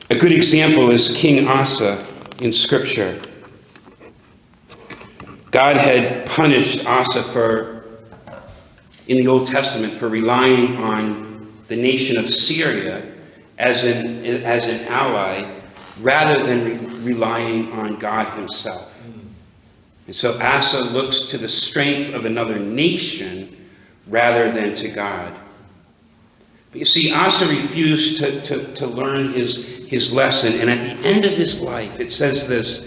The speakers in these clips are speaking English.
A good example is King Asa in Scripture. God had punished Asa in the Old Testament for relying on the nation of Syria as an ally rather than relying on God himself. And so Asa looks to the strength of another nation rather than to God. But you see, Asa refused to learn his lesson, and at the end of his life, it says this.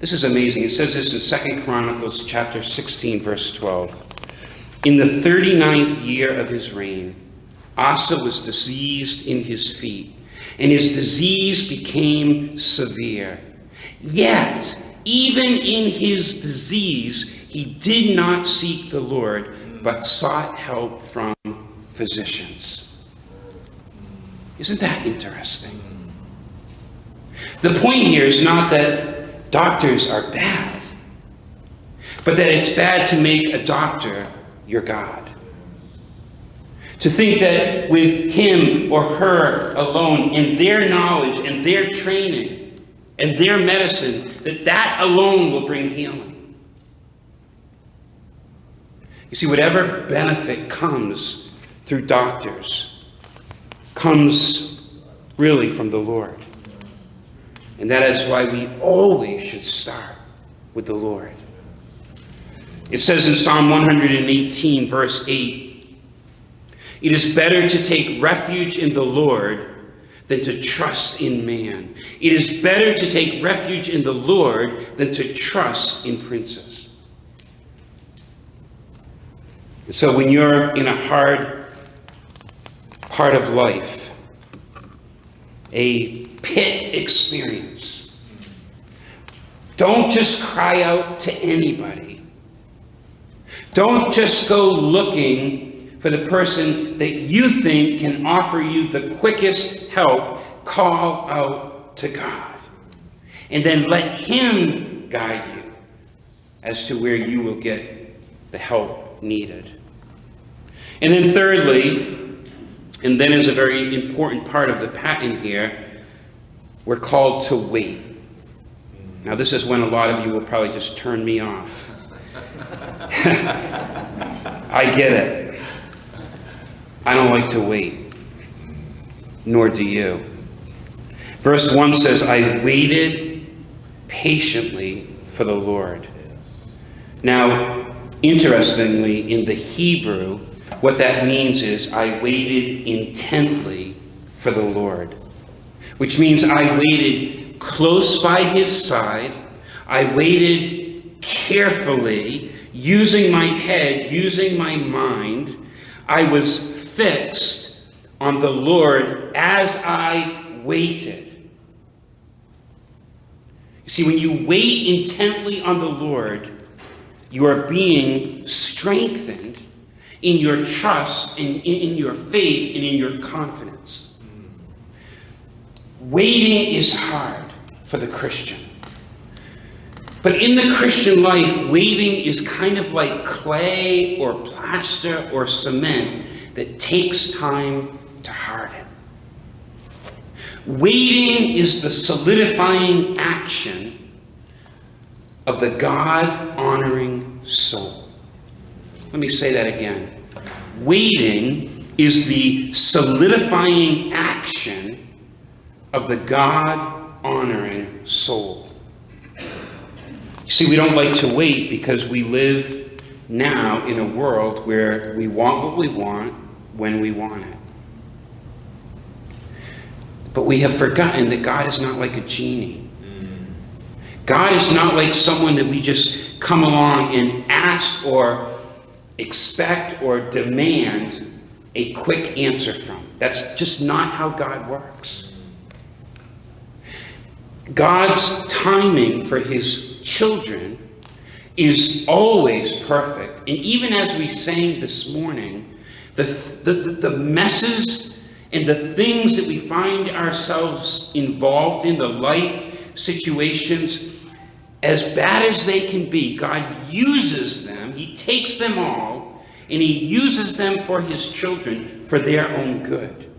This is amazing. It says this in 2 Chronicles chapter 16, verse 12. In the 39th year of his reign, Asa was diseased in his feet, and his disease became severe. Yet, even in his disease, he did not seek the Lord, but sought help from physicians. Isn't that interesting? The point here is not that doctors are bad, but that it's bad to make a doctor your God. To think that with him or her alone, and their knowledge and their training and their medicine, that alone will bring healing. You see, whatever benefit comes through doctors comes really from the Lord. And that is why we always should start with the Lord. It says in Psalm 118, verse 8, "It is better to take refuge in the Lord than to trust in man. It is better to take refuge in the Lord than to trust in princes." And so when you're in a hard part of life, a pit experience, don't just cry out to anybody. Don't just go looking for the person that you think can offer you the quickest help. Call out to God. And then let him guide you as to where you will get the help needed. And then thirdly, and then is a very important part of the pattern here, we're called to wait. Now this is when a lot of you will probably just turn me off. I get it. I don't like to wait. Nor do you. Verse 1 says, "I waited patiently for the Lord." Now, interestingly, in the Hebrew, what that means is I waited intently for the Lord, which means I waited close by his side. I waited carefully, using my head, using my mind. I was fixed on the Lord as I waited. You see, when you wait intently on the Lord, you are being strengthened in your trust, in your faith, and in your confidence. Waiting is hard for the Christian. But in the Christian life, waiting is kind of like clay or plaster or cement that takes time to harden. Waiting is the solidifying action of the God-honoring soul. Let me say that again. Waiting is the solidifying action of the God-honoring soul. You see, we don't like to wait because we live now in a world where we want what we want when we want it. But we have forgotten that God is not like a genie. God is not like someone that we just come along and ask or expect or demand a quick answer from. That's just not how God works. God's timing for his children is always perfect. And even as we sang this morning, the messes and the things that we find ourselves involved in, the life situations, as bad as they can be, God uses them. He takes them all and he uses them for his children for their own good.